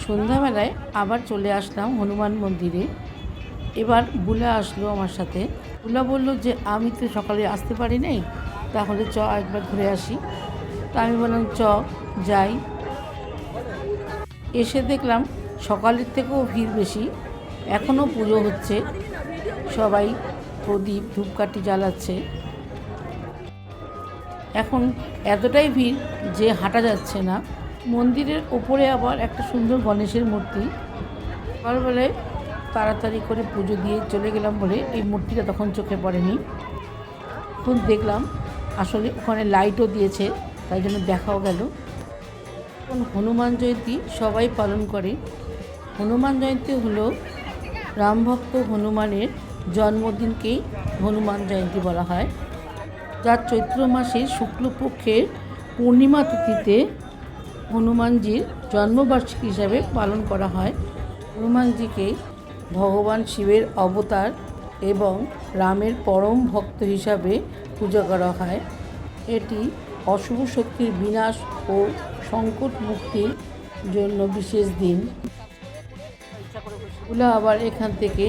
সন্ধ্যাবেলায় আবার চলে আসলাম হনুমান মন্দিরে। এবার বুলা আসলো আমার সাথে। বুলা বলল যে আমি তো সকালে আসতে পারি নাই, তাহলে একবার ঘুরে আসি। তা আমি বললাম যাই। এসে দেখলাম সকালের থেকেও ভিড় বেশি, এখনও পুজো হচ্ছে, সবাই প্রদীপ ধূপকাঠি জ্বালাচ্ছে। এখন এতটাই ভিড় যে হাঁটা যাচ্ছে না। মন্দিরের ওপরে আবার একটা সুন্দর গণেশের মূর্তি। সকালবেলায় তাড়াতাড়ি করে পুজো দিয়ে চলে গেলাম বলে এই মূর্তিটা তখন চোখে পড়েনি। এখন দেখলাম আসলে ওখানে লাইটও দিয়েছে, তাই জন্য দেখাও গেল। এখন হনুমান জয়ন্তী সবাই পালন করে। হনুমান জয়ন্তী হলো রামভক্ত হনুমানের জন্মদিনকেই হনুমান জয়ন্তী বলা হয়, যা চৈত্র মাসের শুক্লপক্ষের পূর্ণিমা তিথিতে হনুমানজির জন্মবার্ষিকী হিসাবে পালন করা হয়। হনুমানজিকে ভগবান শিবের অবতার এবং রামের পরম ভক্ত হিসাবে পূজা করা হয়। এটি অশুভ শক্তির বিনাশ ও সংকট মুক্তির জন্য বিশেষ দিন। ওরা আবার এখান থেকে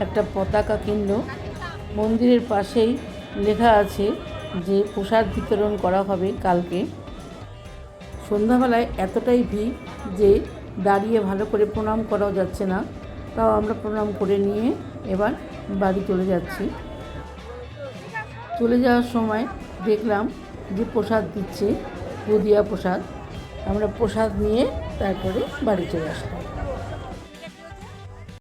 একটা পতাকা কিনল। মন্দিরের পাশেই লেখা আছে যে প্রসাদ বিতরণ করা হবে কালকে। সন্ধ্যাবেলায় এতটাই ভিড় যে দাঁড়িয়ে ভালো করে প্রণাম করাও যাচ্ছে না, তাও আমরা প্রণাম করে নিয়ে এবার বাড়ি চলে যাচ্ছি। চলে যাওয়ার সময় দেখলাম যে প্রসাদ দিচ্ছে, বুদিয়া প্রসাদ। আমরা প্রসাদ নিয়ে তারপরে বাড়ি চলে আসলাম।